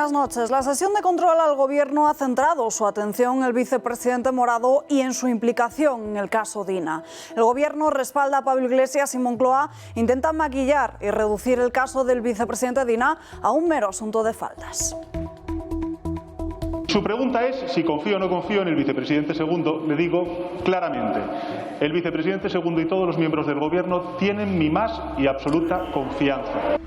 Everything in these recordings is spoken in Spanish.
buenas noches. La sesión de control al Gobierno ha centrado su atención en el vicepresidente Morado y en su implicación en el caso Dina. El Gobierno respalda a Pablo Iglesias y Moncloa intentan maquillar y reducir el caso del vicepresidente Dina a un mero asunto de faltas. Su pregunta es si confío o no confío en el vicepresidente segundo. Le digo claramente, el vicepresidente segundo y todos los miembros del Gobierno tienen mi más y absoluta confianza.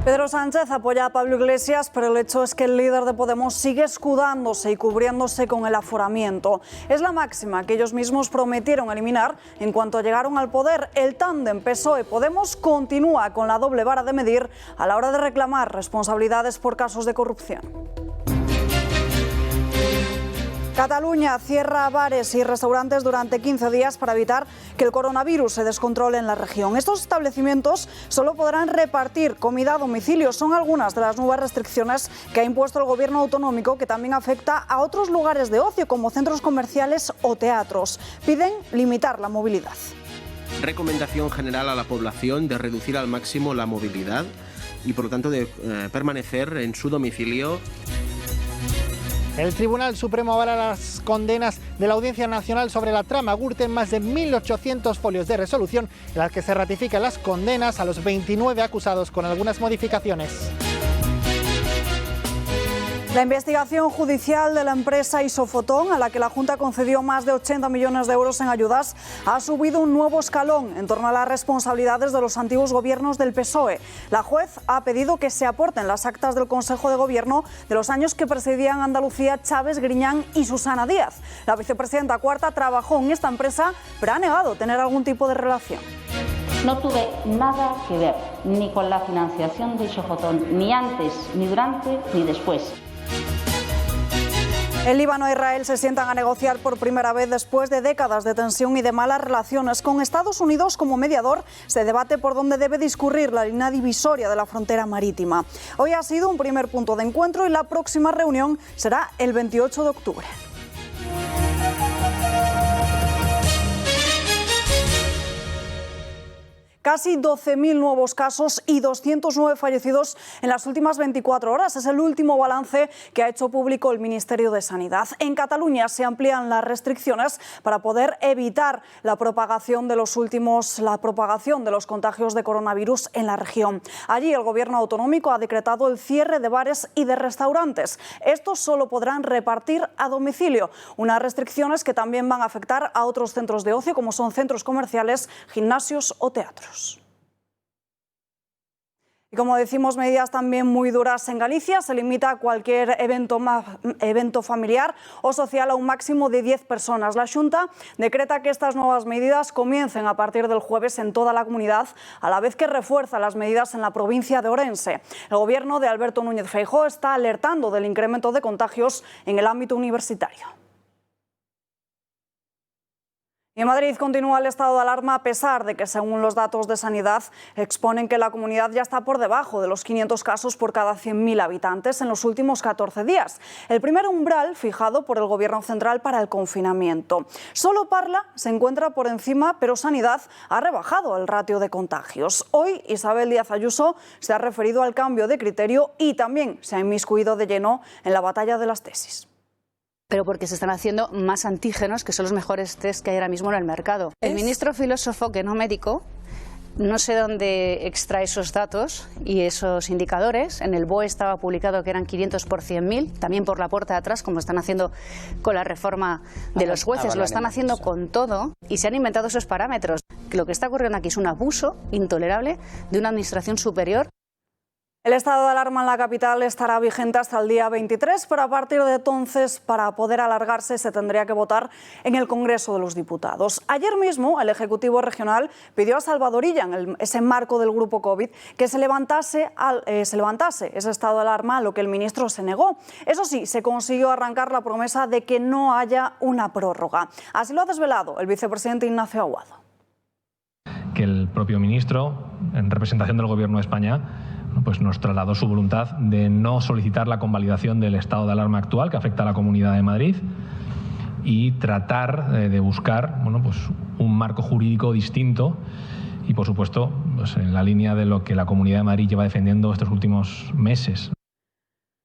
Pedro Sánchez apoya a Pablo Iglesias, pero el hecho es que el líder de Podemos sigue escudándose y cubriéndose con el aforamiento. Es la máxima que ellos mismos prometieron eliminar en cuanto llegaron al poder. El tándem PSOE-Podemos continúa con la doble vara de medir a la hora de reclamar responsabilidades por casos de corrupción. Cataluña cierra bares y restaurantes durante 15 días para evitar que el coronavirus se descontrole en la región. Estos establecimientos solo podrán repartir comida a domicilio. Son algunas de las nuevas restricciones que ha impuesto el Gobierno autonómico, que también afecta a otros lugares de ocio como centros comerciales o teatros. Piden limitar la movilidad. Recomendación general a la población de reducir al máximo la movilidad y por lo tanto de permanecer en su domicilio. El Tribunal Supremo avala las condenas de la Audiencia Nacional sobre la trama Gürtel, más de 1.800 folios de resolución en las que se ratifican las condenas a los 29 acusados con algunas modificaciones. La investigación judicial de la empresa Isofotón, a la que la Junta concedió más de 80 millones de euros en ayudas, ha subido un nuevo escalón en torno a las responsabilidades de los antiguos gobiernos del PSOE. La juez ha pedido que se aporten las actas del Consejo de Gobierno de los años que presidían Andalucía Chávez, Griñán y Susana Díaz. La vicepresidenta cuarta trabajó en esta empresa, pero ha negado tener algún tipo de relación. No tuve nada que ver ni con la financiación de Isofotón, ni antes, ni durante, ni después. El Líbano e Israel se sientan a negociar por primera vez después de décadas de tensión y de malas relaciones. Con Estados Unidos como mediador, se debate por dónde debe discurrir la línea divisoria de la frontera marítima. Hoy ha sido un primer punto de encuentro y la próxima reunión será el 28 de octubre. Casi 12.000 nuevos casos y 209 fallecidos en las últimas 24 horas. Es el último balance que ha hecho público el Ministerio de Sanidad. En Cataluña se amplían las restricciones para poder evitar la propagación de los contagios de coronavirus en la región. Allí el Gobierno autonómico ha decretado el cierre de bares y de restaurantes. Estos solo podrán repartir a domicilio. Unas restricciones que también van a afectar a otros centros de ocio, como son centros comerciales, gimnasios o teatros. Y como decimos, medidas también muy duras en Galicia. Se limita cualquier evento familiar o social a un máximo de 10 personas. La Xunta decreta que estas nuevas medidas comiencen a partir del jueves en toda la comunidad, a la vez que refuerza las medidas en la provincia de Orense. El Gobierno de Alberto Núñez Feijóo está alertando del incremento de contagios en el ámbito universitario. Y en Madrid continúa el estado de alarma a pesar de que, según los datos de Sanidad, exponen que la comunidad ya está por debajo de los 500 casos por cada 100.000 habitantes en los últimos 14 días. El primer umbral fijado por el Gobierno central para el confinamiento. Solo Parla se encuentra por encima, pero Sanidad ha rebajado el ratio de contagios. Hoy Isabel Díaz Ayuso se ha referido al cambio de criterio y también se ha inmiscuido de lleno en la batalla de las tesis. Pero porque se están haciendo más antígenos, que son los mejores test que hay ahora mismo en el mercado. El ministro filósofo, que no médico, no sé dónde extrae esos datos y esos indicadores. En el BOE estaba publicado que eran 500 por 100.000, también por la puerta de atrás, como están haciendo con la reforma de los jueces. Lo están haciendo con todo y se han inventado esos parámetros. Lo que está ocurriendo aquí es un abuso intolerable de una administración superior. El estado de alarma en la capital estará vigente hasta el día 23, pero a partir de entonces, para poder alargarse, se tendría que votar en el Congreso de los Diputados. Ayer mismo, el Ejecutivo Regional pidió a Salvador Illa, en ese marco del Grupo COVID, que se levantase ese estado de alarma, a lo que el ministro se negó. Eso sí, se consiguió arrancar la promesa de que no haya una prórroga. Así lo ha desvelado el vicepresidente Ignacio Aguado. Que el propio ministro, en representación del Gobierno de España, pues nos trasladó su voluntad de no solicitar la convalidación del estado de alarma actual que afecta a la Comunidad de Madrid y tratar de buscar un marco jurídico distinto y, por supuesto, en la línea de lo que la Comunidad de Madrid lleva defendiendo estos últimos meses.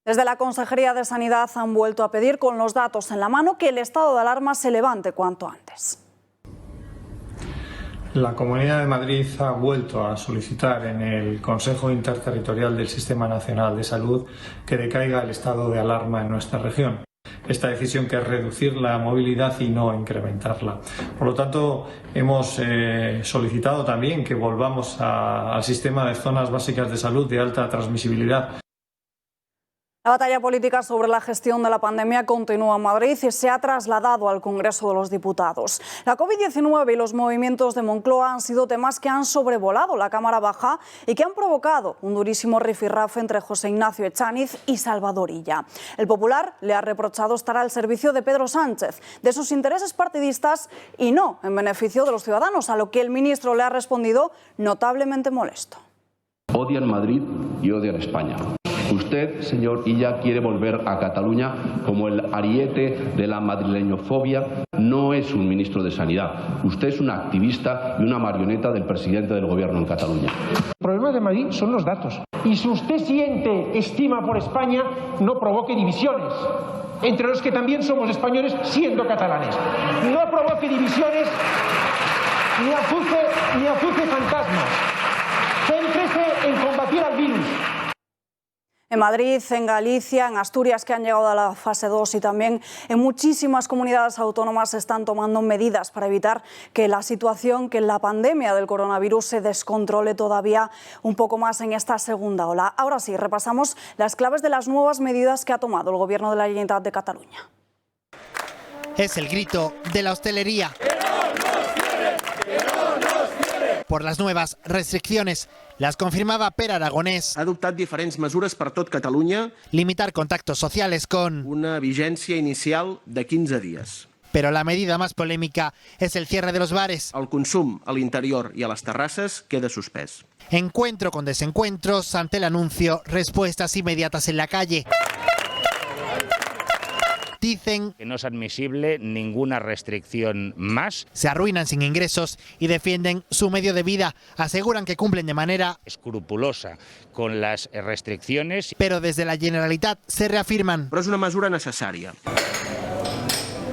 Desde la Consejería de Sanidad han vuelto a pedir, con los datos en la mano, que el estado de alarma se levante cuanto antes. La Comunidad de Madrid ha vuelto a solicitar en el Consejo Interterritorial del Sistema Nacional de Salud que decaiga el estado de alarma en nuestra región. Esta decisión, que es reducir la movilidad y no incrementarla. Por lo tanto, hemos solicitado también que volvamos al sistema de zonas básicas de salud de alta transmisibilidad. La batalla política sobre la gestión de la pandemia continúa en Madrid y se ha trasladado al Congreso de los Diputados. La COVID-19 y los movimientos de Moncloa han sido temas que han sobrevolado la Cámara Baja y que han provocado un durísimo rifirrafe entre José Ignacio Echaniz y Salvador Illa. El Popular le ha reprochado estar al servicio de Pedro Sánchez, de sus intereses partidistas y no en beneficio de los ciudadanos, a lo que el ministro le ha respondido notablemente molesto. Odian Madrid y odian España. Usted, señor Illa, quiere volver a Cataluña como el ariete de la madrileñofobia. No es un ministro de Sanidad. Usted es un activista y una marioneta del presidente del gobierno en Cataluña. El problema de Madrid son los datos. Y si usted siente estima por España, no provoque divisiones entre los que también somos españoles siendo catalanes. No provoque divisiones ni azuce fantasmas. Céntrese en combatir al virus. En Madrid, en Galicia, en Asturias, que han llegado a la fase 2, y también en muchísimas comunidades autónomas se están tomando medidas para evitar que la situación, que la pandemia del coronavirus se descontrole todavía un poco más en esta segunda ola. Ahora sí, repasamos las claves de las nuevas medidas que ha tomado el Gobierno de la Generalitat de Cataluña. Es el grito de la hostelería por las nuevas restricciones. Las confirmaba Pere Aragonès. Ha adoptat diferents mesures per tot Catalunya. Limitar contactos sociales con una vigència inicial de 15 dies. Pero la medida más polémica es el cierre de los bares. El consum a l'interior i a les terrasses queda suspès. Encuentro con desencuentros ante el anuncio, respuestas inmediatas en la calle. Dicen que no es admisible ninguna restricción más. Se arruinan sin ingresos y defienden su medio de vida. Aseguran que cumplen de manera escrupulosa con las restricciones. Pero desde la Generalitat se reafirman. Però és una mesura necessària.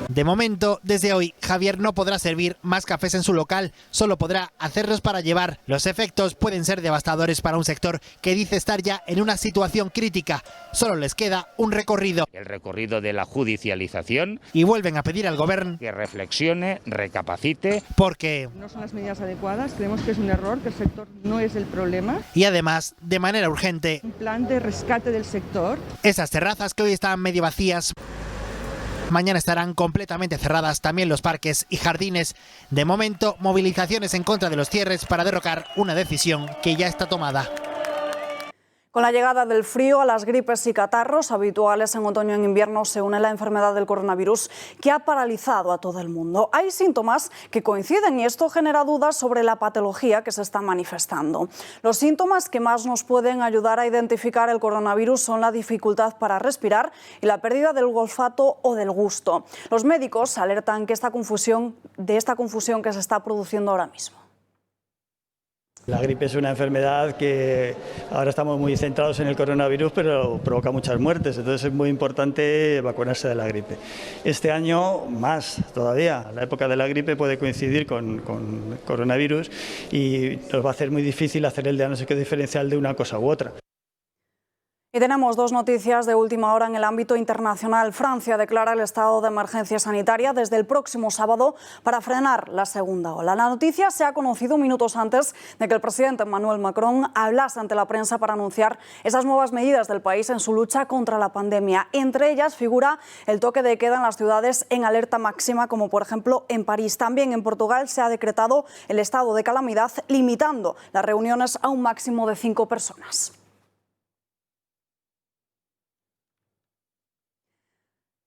De momento, desde hoy, Javier no podrá servir más cafés en su local, solo podrá hacerlos para llevar. Los efectos pueden ser devastadores para un sector que dice estar ya en una situación crítica. Solo les queda un recorrido. El recorrido de la judicialización. Y vuelven a pedir al Gobierno que reflexione, recapacite. Porque no son las medidas adecuadas, creemos que es un error, que el sector no es el problema. Y además, de manera urgente, un plan de rescate del sector. Esas terrazas que hoy están medio vacías, mañana estarán completamente cerradas, también los parques y jardines. De momento, movilizaciones en contra de los cierres para derrocar una decisión que ya está tomada. Con la llegada del frío, a las gripes y catarros habituales en otoño y en invierno se une la enfermedad del coronavirus, que ha paralizado a todo el mundo. Hay síntomas que coinciden y esto genera dudas sobre la patología que se está manifestando. Los síntomas que más nos pueden ayudar a identificar el coronavirus son la dificultad para respirar y la pérdida del olfato o del gusto. Los médicos alertan que esta confusión que se está produciendo ahora mismo. La gripe es una enfermedad que ahora estamos muy centrados en el coronavirus, pero provoca muchas muertes, entonces es muy importante vacunarse de la gripe. Este año más todavía, la época de la gripe puede coincidir con coronavirus y nos va a hacer muy difícil hacer el diagnóstico diferencial de una cosa u otra. Y tenemos dos noticias de última hora en el ámbito internacional. Francia declara el estado de emergencia sanitaria desde el próximo sábado para frenar la segunda ola. La noticia se ha conocido minutos antes de que el presidente Emmanuel Macron hablase ante la prensa para anunciar esas nuevas medidas del país en su lucha contra la pandemia. Entre ellas figura el toque de queda en las ciudades en alerta máxima, como por ejemplo en París. También en Portugal se ha decretado el estado de calamidad, limitando las reuniones a un máximo de 5 personas.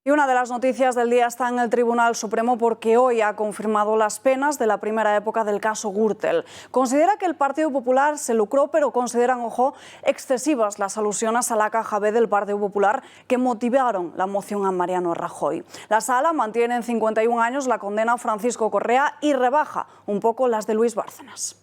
Y una de las noticias del día está en el Tribunal Supremo porque hoy ha confirmado las penas de la primera época del caso Gürtel. Considera que el Partido Popular se lucró, pero consideran, ojo, excesivas las alusiones a la caja B del Partido Popular que motivaron la moción a Mariano Rajoy. La Sala mantiene en 51 años la condena a Francisco Correa y rebaja un poco las de Luis Bárcenas.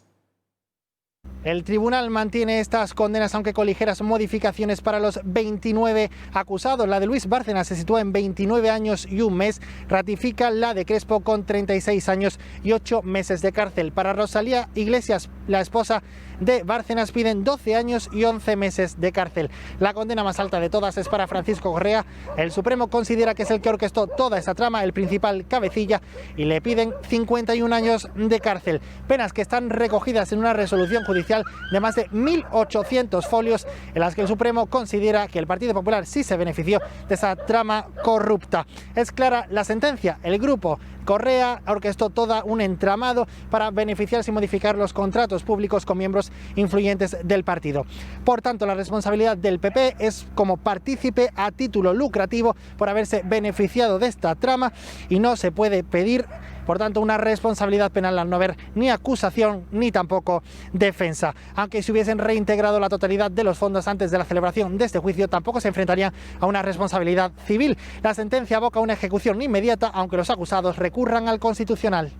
El tribunal mantiene estas condenas, aunque con ligeras modificaciones para los 29 acusados. La de Luis Bárcenas se sitúa en 29 años y un mes. Ratifica la de Crespo con 36 años y 8 meses de cárcel. Para Rosalía Iglesias, la esposa de Bárcenas, piden 12 años y 11 meses de cárcel. La condena más alta de todas es para Francisco Correa. El Supremo considera que es el que orquestó toda esa trama, el principal cabecilla, y le piden 51 años de cárcel. Penas que están recogidas en una resolución judicial de más de 1.800 folios, en las que el Supremo considera que el Partido Popular sí se benefició de esa trama corrupta. Es clara la sentencia. El grupo Correa orquestó todo un entramado para beneficiarse y modificar los contratos públicos con miembros influyentes del partido. Por tanto, la responsabilidad del PP es como partícipe a título lucrativo por haberse beneficiado de esta trama, y no se puede pedir, por tanto, una responsabilidad penal al no haber ni acusación ni tampoco defensa. Aunque si hubiesen reintegrado la totalidad de los fondos antes de la celebración de este juicio, tampoco se enfrentarían a una responsabilidad civil. La sentencia aboca a una ejecución inmediata, aunque los acusados recurran al Constitucional.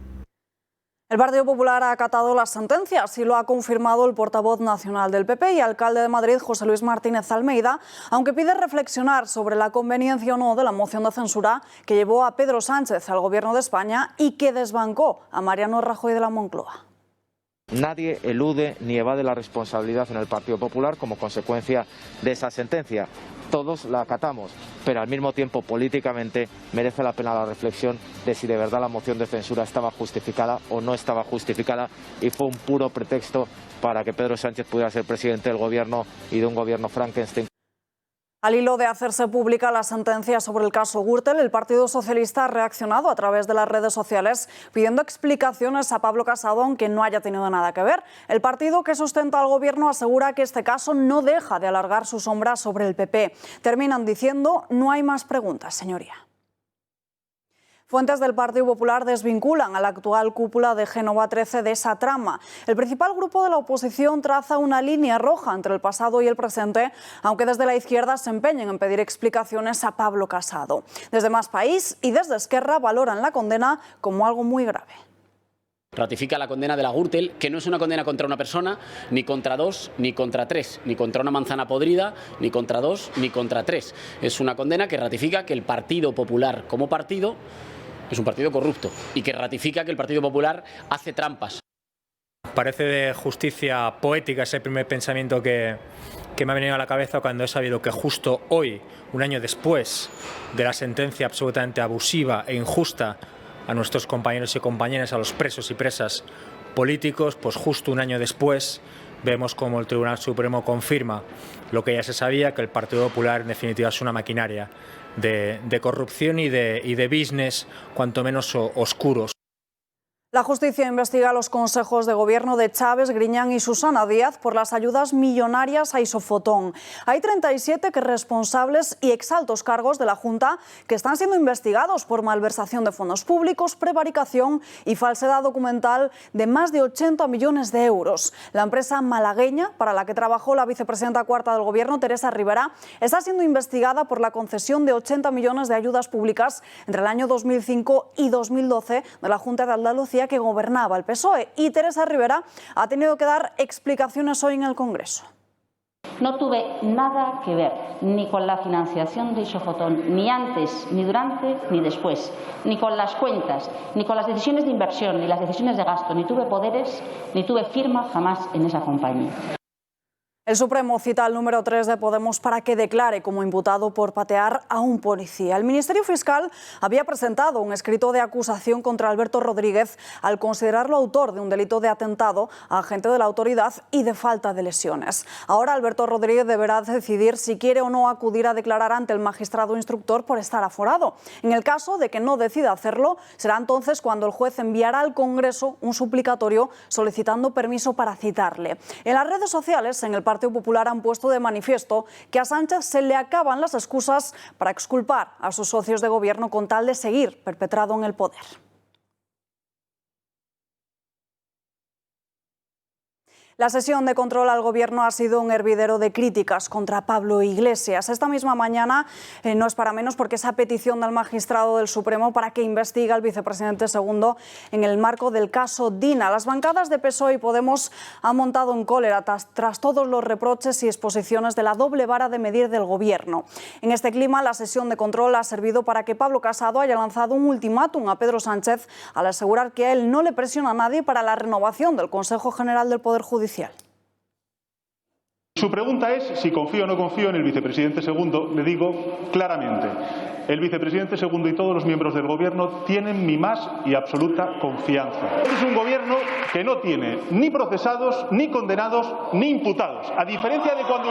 El Partido Popular ha acatado las sentencias y lo ha confirmado el portavoz nacional del PP y alcalde de Madrid, José Luis Martínez Almeida, aunque pide reflexionar sobre la conveniencia o no de la moción de censura que llevó a Pedro Sánchez al Gobierno de España y que desbancó a Mariano Rajoy de la Moncloa. Nadie elude ni evade la responsabilidad en el Partido Popular como consecuencia de esa sentencia. Todos la acatamos, pero al mismo tiempo políticamente merece la pena la reflexión de si de verdad la moción de censura estaba justificada o no estaba justificada y fue un puro pretexto para que Pedro Sánchez pudiera ser presidente del gobierno y de un gobierno Frankenstein. Al hilo de hacerse pública la sentencia sobre el caso Gürtel, el Partido Socialista ha reaccionado a través de las redes sociales pidiendo explicaciones a Pablo Casado, aunque no haya tenido nada que ver. El partido que sustenta al gobierno asegura que este caso no deja de alargar su sombra sobre el PP. Terminan diciendo: no hay más preguntas, señoría. Fuentes del Partido Popular desvinculan a la actual cúpula de Génova 13 de esa trama. El principal grupo de la oposición traza una línea roja entre el pasado y el presente, aunque desde la izquierda se empeñen en pedir explicaciones a Pablo Casado. Desde Más País y desde Esquerra valoran la condena como algo muy grave. Ratifica la condena de la Gürtel, que no es una condena contra una persona, ni contra dos, ni contra tres, ni contra una manzana podrida, ni contra dos, ni contra tres. Es una condena que ratifica que el Partido Popular como partido es un partido corrupto y que ratifica que el Partido Popular hace trampas. Parece de justicia poética ese primer pensamiento que me ha venido a la cabeza cuando he sabido que justo hoy, un año después de la sentencia absolutamente abusiva e injusta a nuestros compañeros y compañeras, a los presos y presas políticos, pues justo un año después vemos como el Tribunal Supremo confirma lo que ya se sabía, que el Partido Popular en definitiva es una maquinaria de corrupción y de business cuanto menos oscuros. La justicia investiga los consejos de gobierno de Chávez, Griñán y Susana Díaz por las ayudas millonarias a Isofotón. Hay 37 responsables y exaltos cargos de la Junta que están siendo investigados por malversación de fondos públicos, prevaricación y falsedad documental de más de 80 millones de euros. La empresa malagueña, para la que trabajó la vicepresidenta cuarta del Gobierno, Teresa Rivera, está siendo investigada por la concesión de 80 millones de ayudas públicas entre el año 2005 y 2012 de la Junta de Andalucía, que gobernaba el PSOE, y Teresa Rivera ha tenido que dar explicaciones hoy en el Congreso. No tuve nada que ver ni con la financiación de Isofotón, ni antes, ni durante, ni después, ni con las cuentas, ni con las decisiones de inversión, ni las decisiones de gasto, ni tuve poderes, ni tuve firma jamás en esa compañía. El Supremo cita al número 3 de Podemos para que declare como imputado por patear a un policía. El Ministerio Fiscal había presentado un escrito de acusación contra Alberto Rodríguez al considerarlo autor de un delito de atentado a agente de la autoridad y de falta de lesiones. Ahora Alberto Rodríguez deberá decidir si quiere o no acudir a declarar ante el magistrado instructor por estar aforado. En el caso de que no decida hacerlo, será entonces cuando el juez enviará al Congreso un suplicatorio solicitando permiso para citarle. En las redes sociales, en el Partido Popular han puesto de manifiesto que a Sánchez se le acaban las excusas para exculpar a sus socios de gobierno con tal de seguir perpetrado en el poder. La sesión de control al Gobierno ha sido un hervidero de críticas contra Pablo Iglesias. Esta misma mañana no es para menos, porque esa petición del magistrado del Supremo para que investigue al vicepresidente segundo en el marco del caso Dina. Las bancadas de PSOE y Podemos han montado en cólera tras todos los reproches y exposiciones de la doble vara de medir del Gobierno. En este clima, la sesión de control ha servido para que Pablo Casado haya lanzado un ultimátum a Pedro Sánchez al asegurar que a él no le presiona a nadie para la renovación del Consejo General del Poder Judicial. Su pregunta es si confío o no confío en el vicepresidente segundo. Le digo claramente, el vicepresidente segundo y todos los miembros del Gobierno tienen mi más y absoluta confianza. Este es un Gobierno que no tiene ni procesados, ni condenados, ni imputados. A diferencia de cuando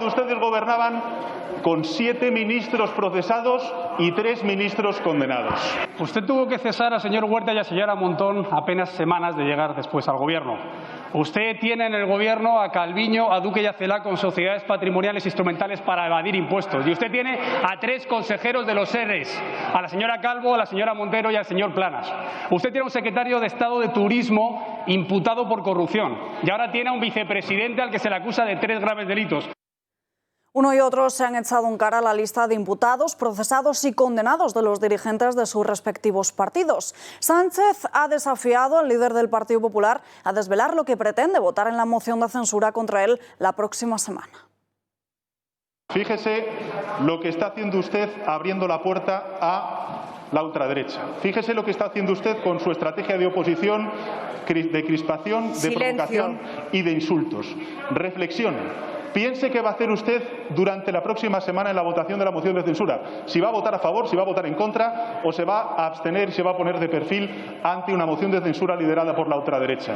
ustedes gobernaban con 7 ministros procesados y 3 ministros condenados. Usted tuvo que cesar al señor Huerta y a la señora Montón apenas semanas de llegar después al Gobierno. Usted tiene en el Gobierno a Calviño, a Duque y a Celaá con sociedades patrimoniales instrumentales para evadir impuestos. Y usted tiene a 3 consejeros de los ERES, a la señora Calvo, a la señora Montero y al señor Planas. Usted tiene un secretario de Estado de Turismo imputado por corrupción. Y ahora tiene a un vicepresidente al que se le acusa de 3 graves delitos. Uno y otro se han echado en cara la lista de imputados, procesados y condenados de los dirigentes de sus respectivos partidos. Sánchez ha desafiado al líder del Partido Popular a desvelar lo que pretende votar en la moción de censura contra él la próxima semana. Fíjese lo que está haciendo usted abriendo la puerta a la ultraderecha. Fíjese lo que está haciendo usted con su estrategia de oposición, de crispación, de provocación y de insultos. Reflexione. Piense qué va a hacer usted durante la próxima semana en la votación de la moción de censura. Si va a votar a favor, si va a votar en contra, o se va a abstener y se va a poner de perfil ante una moción de censura liderada por la ultraderecha.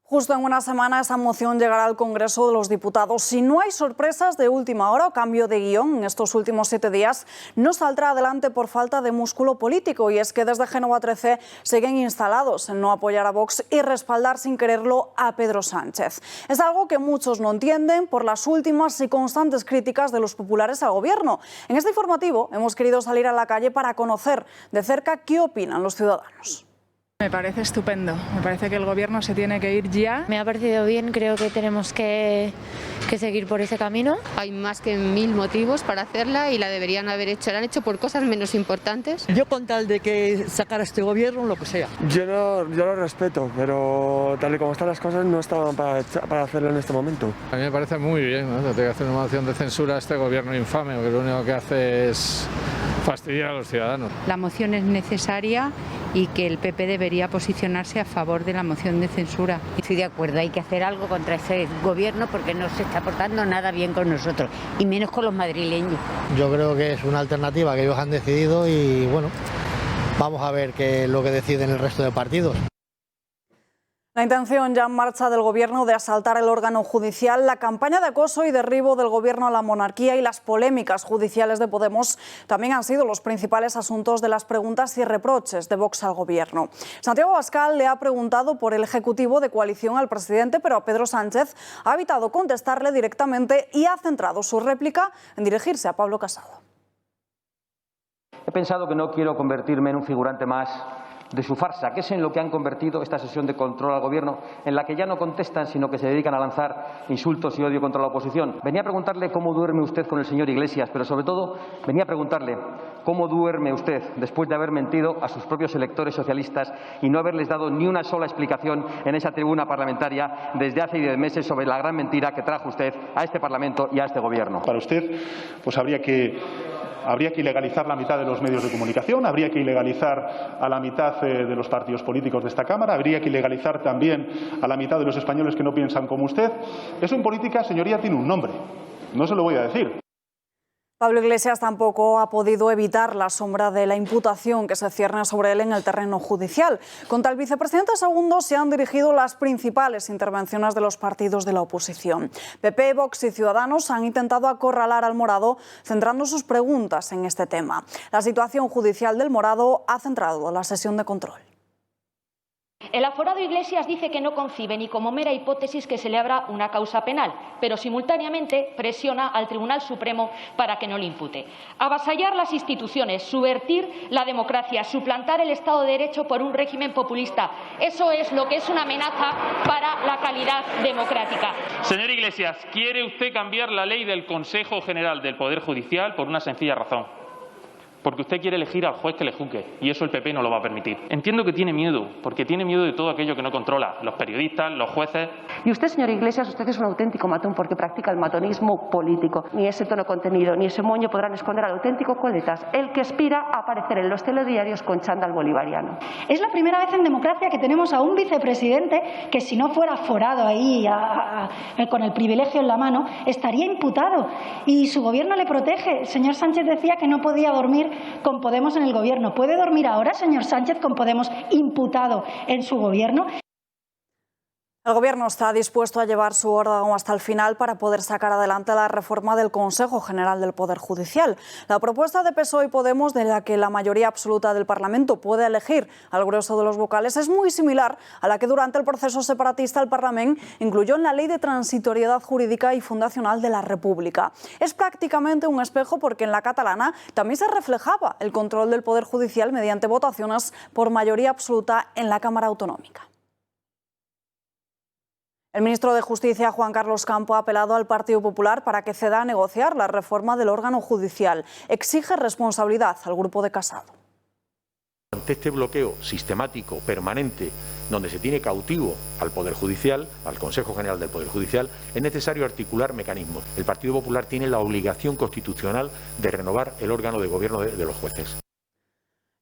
Justo en una semana esa moción llegará al Congreso de los Diputados. Si no hay sorpresas de última hora o cambio de guión en estos últimos 7 días, no saldrá adelante por falta de músculo político. Y es que desde Génova 13 siguen instalados en no apoyar a Vox y respaldar sin quererlo a Pedro Sánchez. Es algo que muchos no entienden por las últimas y constantes críticas de los populares al Gobierno. En este informativo hemos querido salir a la calle para conocer de cerca qué opinan los ciudadanos. Me parece estupendo, me parece que el Gobierno se tiene que ir ya. Me ha parecido bien, creo que tenemos que seguir por ese camino. Hay más que 1000 motivos para hacerla y la deberían haber hecho, la han hecho por cosas menos importantes. Yo con tal de que sacara este Gobierno, lo que sea. Yo lo respeto, pero tal y como están las cosas no estaban para hacerlo en este momento. A mí me parece muy bien, ¿no? Tiene que hacer una moción de censura a este Gobierno infame, que lo único que hace es fastidiar a los ciudadanos. La moción es necesaria y que el PP debería posicionarse a favor de la moción de censura. Estoy de acuerdo, hay que hacer algo contra ese Gobierno porque no se está portando nada bien con nosotros, y menos con los madrileños. Yo creo que es una alternativa que ellos han decidido y bueno, vamos a ver qué es lo que deciden el resto de partidos. La intención ya en marcha del Gobierno de asaltar el órgano judicial, la campaña de acoso y derribo del Gobierno a la monarquía y las polémicas judiciales de Podemos también han sido los principales asuntos de las preguntas y reproches de Vox al Gobierno. Santiago Abascal le ha preguntado por el Ejecutivo de coalición al presidente, pero a Pedro Sánchez ha evitado contestarle directamente y ha centrado su réplica en dirigirse a Pablo Casado. He pensado que no quiero convertirme en un figurante más de su farsa, que es en lo que han convertido esta sesión de control al Gobierno, en la que ya no contestan, sino que se dedican a lanzar insultos y odio contra la oposición. Venía a preguntarle cómo duerme usted con el señor Iglesias, pero sobre todo venía a preguntarle cómo duerme usted después de haber mentido a sus propios electores socialistas y no haberles dado ni una sola explicación en esa tribuna parlamentaria desde hace 10 meses sobre la gran mentira que trajo usted a este Parlamento y a este Gobierno. Para usted, pues habría que ilegalizar la mitad de los medios de comunicación, habría que ilegalizar a la mitad de los partidos políticos de esta Cámara, habría que ilegalizar también a la mitad de los españoles que no piensan como usted. Eso en política, señoría, tiene un nombre. No se lo voy a decir. Pablo Iglesias tampoco ha podido evitar la sombra de la imputación que se cierne sobre él en el terreno judicial. Contra el vicepresidente segundo se han dirigido las principales intervenciones de los partidos de la oposición. PP, Vox y Ciudadanos han intentado acorralar al Morado centrando sus preguntas en este tema. La situación judicial del Morado ha centrado la sesión de control. El aforado Iglesias dice que no concibe ni como mera hipótesis que se le abra una causa penal, pero simultáneamente presiona al Tribunal Supremo para que no le impute. Avasallar las instituciones, subvertir la democracia, suplantar el Estado de Derecho por un régimen populista. Eso es lo que es una amenaza para la calidad democrática. Señor Iglesias, ¿quiere usted cambiar la ley del Consejo General del Poder Judicial por una sencilla razón? Porque usted quiere elegir al juez que le juzgue, y eso el PP no lo va a permitir. Entiendo que tiene miedo, porque tiene miedo de todo aquello que no controla, los periodistas, los jueces. Y usted, señor Iglesias, usted es un auténtico matón porque practica el matonismo político. Ni ese tono contenido, ni ese moño podrán esconder al auténtico coletas, el que aspira a aparecer en los telediarios con chándal bolivariano. Es la primera vez en democracia que tenemos a un vicepresidente que, si no fuera forado ahí con el privilegio en la mano, estaría imputado. Y su gobierno le protege. El señor Sánchez decía que no podía dormir con Podemos en el gobierno. ¿Puede dormir ahora, señor Sánchez, con Podemos imputado en su gobierno? El Gobierno está dispuesto a llevar su órdago hasta el final para poder sacar adelante la reforma del Consejo General del Poder Judicial. La propuesta de PSOE y Podemos, de la que la mayoría absoluta del Parlamento puede elegir al grueso de los vocales, es muy similar a la que durante el proceso separatista el Parlamento incluyó en la Ley de Transitoriedad Jurídica y Fundacional de la República. Es prácticamente un espejo porque en la catalana también se reflejaba el control del Poder Judicial mediante votaciones por mayoría absoluta en la Cámara Autonómica. El ministro de Justicia, Juan Carlos Campo, ha apelado al Partido Popular para que ceda a negociar la reforma del órgano judicial. Exige responsabilidad al grupo de Casado. Ante este bloqueo sistemático, permanente, donde se tiene cautivo al Poder Judicial, al Consejo General del Poder Judicial, es necesario articular mecanismos. El Partido Popular tiene la obligación constitucional de renovar el órgano de gobierno de los jueces.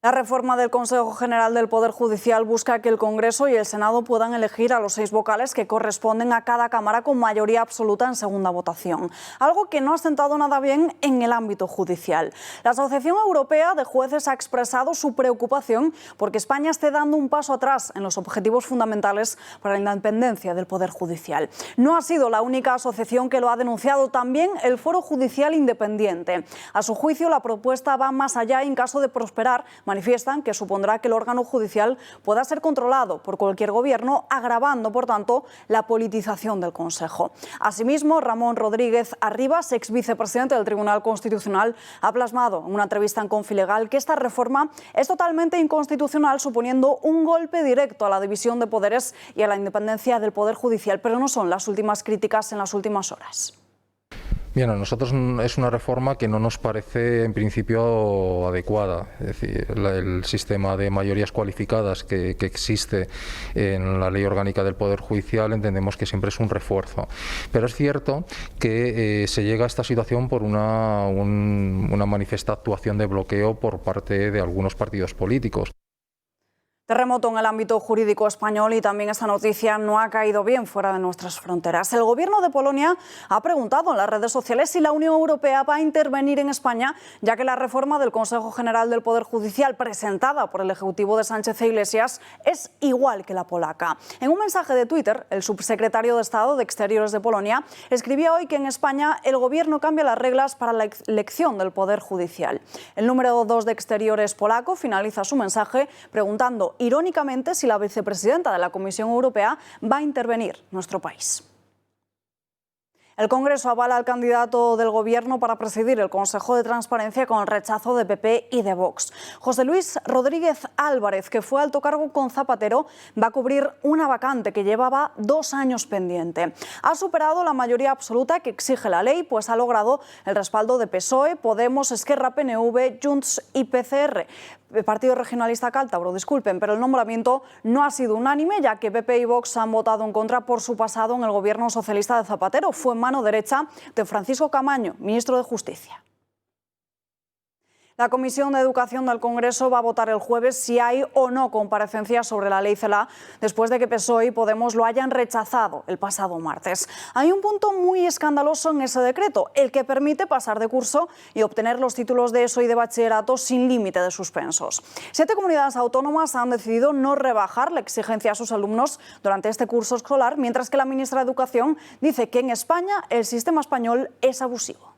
La reforma del Consejo General del Poder Judicial busca que el Congreso y el Senado puedan elegir a los 6 vocales que corresponden a cada Cámara con mayoría absoluta en segunda votación, algo que no ha sentado nada bien en el ámbito judicial. La Asociación Europea de Jueces ha expresado su preocupación porque España esté dando un paso atrás en los objetivos fundamentales para la independencia del Poder Judicial. No ha sido la única asociación que lo ha denunciado, también el Foro Judicial Independiente. A su juicio, la propuesta va más allá y en caso de prosperar, manifiestan que supondrá que el órgano judicial pueda ser controlado por cualquier gobierno, agravando, por tanto, la politización del Consejo. Asimismo, Ramón Rodríguez Arribas, ex vicepresidente del Tribunal Constitucional, ha plasmado en una entrevista en Confilegal que esta reforma es totalmente inconstitucional, suponiendo un golpe directo a la división de poderes y a la independencia del Poder Judicial, pero no son las últimas críticas en las últimas horas. Bien, a nosotros es una reforma que no nos parece en principio adecuada. Es decir, el sistema de mayorías cualificadas que existe en la Ley Orgánica del Poder Judicial entendemos que siempre es un refuerzo. Pero es cierto que se llega a esta situación por una manifiesta actuación de bloqueo por parte de algunos partidos políticos. Terremoto en el ámbito jurídico español y también esta noticia no ha caído bien fuera de nuestras fronteras. El gobierno de Polonia ha preguntado en las redes sociales si la Unión Europea va a intervenir en España, ya que la reforma del Consejo General del Poder Judicial presentada por el Ejecutivo de Sánchez e Iglesias es igual que la polaca. En un mensaje de Twitter, el subsecretario de Estado de Exteriores de Polonia escribía hoy que en España el gobierno cambia las reglas para la elección del Poder Judicial. El número 2 de Exteriores polaco finaliza su mensaje preguntando irónicamente si la vicepresidenta de la Comisión Europea va a intervenir en nuestro país. El Congreso avala al candidato del Gobierno para presidir el Consejo de Transparencia con el rechazo de PP y de Vox. José Luis Rodríguez Álvarez, que fue alto cargo con Zapatero, va a cubrir una vacante que llevaba 2 años pendiente. Ha superado la mayoría absoluta que exige la ley, pues ha logrado el respaldo de PSOE, Podemos, Esquerra, PNV, Junts y PCR. Partido Regionalista Cántabro, disculpen, pero el nombramiento no ha sido unánime, ya que PP y Vox han votado en contra por su pasado en el gobierno socialista de Zapatero. Fue mano derecha de Francisco Camaño, ministro de Justicia. La Comisión de Educación del Congreso va a votar el jueves si hay o no comparecencias sobre la ley CELA, después de que PSOE y Podemos lo hayan rechazado el pasado martes. Hay un punto muy escandaloso en ese decreto, el que permite pasar de curso y obtener los títulos de ESO y de bachillerato sin límite de suspensos. 7 comunidades autónomas han decidido no rebajar la exigencia a sus alumnos durante este curso escolar, mientras que la ministra de Educación dice que en España el sistema español es abusivo.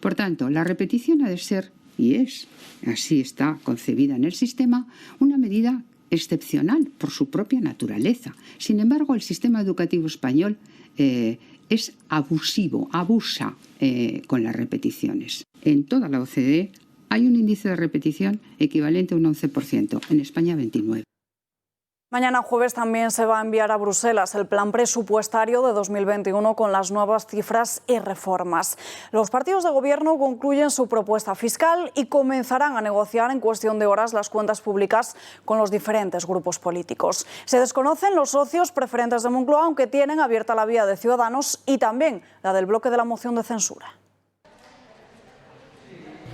Por tanto, la repetición ha de ser, y es, así está concebida en el sistema, una medida excepcional por su propia naturaleza. Sin embargo, el sistema educativo español es abusivo, abusa con las repeticiones. En toda la OCDE hay un índice de repetición equivalente a un 11%, en España 29%. Mañana jueves también se va a enviar a Bruselas el plan presupuestario de 2021 con las nuevas cifras y reformas. Los partidos de gobierno concluyen su propuesta fiscal y comenzarán a negociar en cuestión de horas las cuentas públicas con los diferentes grupos políticos. Se desconocen los socios preferentes de Moncloa, aunque tienen abierta la vía de Ciudadanos y también la del bloque de la moción de censura.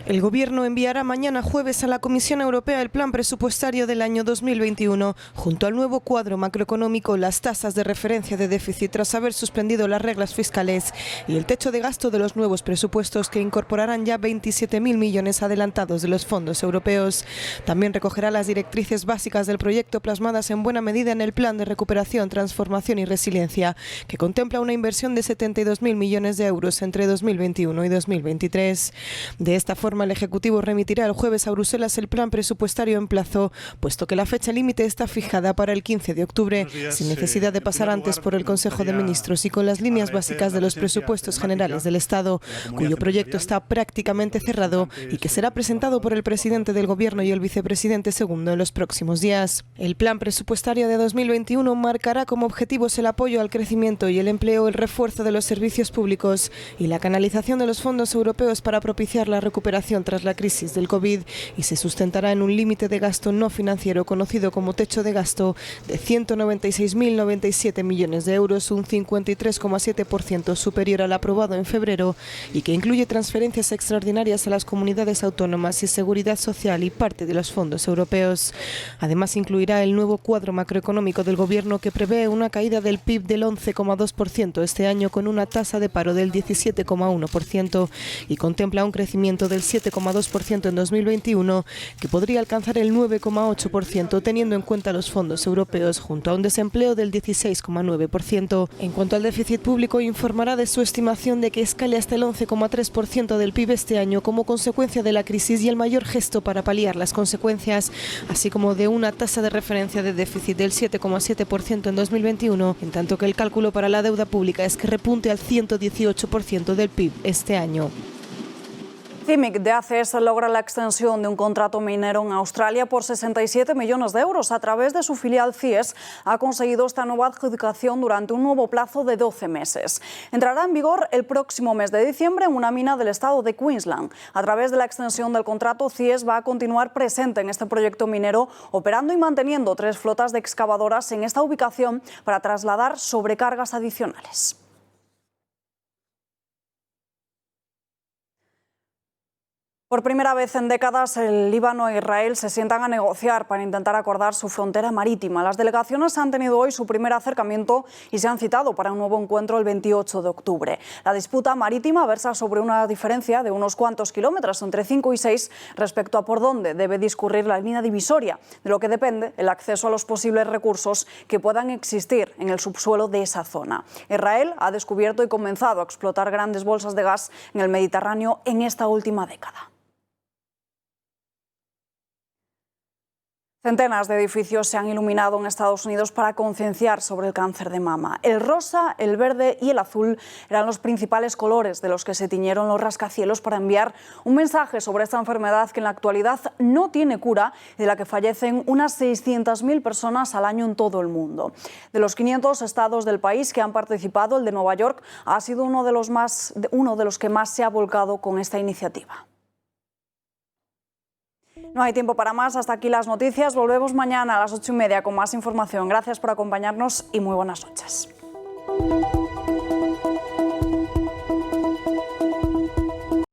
El Gobierno enviará mañana jueves a la Comisión Europea el plan presupuestario del año 2021, junto al nuevo cuadro macroeconómico, las tasas de referencia de déficit tras haber suspendido las reglas fiscales y el techo de gasto de los nuevos presupuestos que incorporarán ya 27.000 millones adelantados de los fondos europeos. También recogerá las directrices básicas del proyecto plasmadas en buena medida en el Plan de Recuperación, Transformación y Resiliencia, que contempla una inversión de 72.000 millones de euros entre 2021 y 2023. De esta forma, el Ejecutivo remitirá el jueves a Bruselas el plan presupuestario en plazo, puesto que la fecha límite está fijada para el 15 de octubre, sin necesidad de pasar antes por el Consejo de Ministros y con las líneas básicas de los presupuestos generales del Estado, cuyo proyecto está prácticamente cerrado y que será presentado por el presidente del Gobierno y el vicepresidente segundo en los próximos días. El plan presupuestario de 2021 marcará como objetivos el apoyo al crecimiento y el empleo, el refuerzo de los servicios públicos y la canalización de los fondos europeos para propiciar la recuperación tras la crisis del COVID, y se sustentará en un límite de gasto no financiero conocido como techo de gasto de 196.097 millones de euros, un 53,7% superior al aprobado en febrero y que incluye transferencias extraordinarias a las comunidades autónomas y seguridad social y parte de los fondos europeos. Además, incluirá el nuevo cuadro macroeconómico del Gobierno, que prevé una caída del PIB del 11,2% este año, con una tasa de paro del 17,1%, y contempla un crecimiento del 7,2% en 2021, que podría alcanzar el 9,8% teniendo en cuenta los fondos europeos, junto a un desempleo del 16,9%. En cuanto al déficit público, informará de su estimación de que escale hasta el 11,3% del PIB este año como consecuencia de la crisis y el mayor gesto para paliar las consecuencias, así como de una tasa de referencia de déficit del 7,7% en 2021, en tanto que el cálculo para la deuda pública es que repunte al 118% del PIB este año. CIMIC de ACS logra la extensión de un contrato minero en Australia por 67 millones de euros. A través de su filial CIES ha conseguido esta nueva adjudicación durante un nuevo plazo de 12 meses. Entrará en vigor el próximo mes de diciembre en una mina del estado de Queensland. A través de la extensión del contrato, CIES va a continuar presente en este proyecto minero, operando y manteniendo 3 flotas de excavadoras en esta ubicación para trasladar sobrecargas adicionales. Por primera vez en décadas, el Líbano e Israel se sientan a negociar para intentar acordar su frontera marítima. Las delegaciones han tenido hoy su primer acercamiento y se han citado para un nuevo encuentro el 28 de octubre. La disputa marítima versa sobre una diferencia de unos cuantos kilómetros, entre 5 y 6, respecto a por dónde debe discurrir la línea divisoria, de lo que depende el acceso a los posibles recursos que puedan existir en el subsuelo de esa zona. Israel ha descubierto y comenzado a explotar grandes bolsas de gas en el Mediterráneo en esta última década. Centenas de edificios se han iluminado en Estados Unidos para concienciar sobre el cáncer de mama. El rosa, el verde y el azul eran los principales colores de los que se tiñeron los rascacielos para enviar un mensaje sobre esta enfermedad que en la actualidad no tiene cura y de la que fallecen unas 600.000 personas al año en todo el mundo. De los 500 estados del país que han participado, el de Nueva York ha sido uno de los que más se ha volcado con esta iniciativa. No hay tiempo para más, hasta aquí las noticias. Volvemos mañana a las 8:30 con más información. Gracias por acompañarnos y muy buenas noches.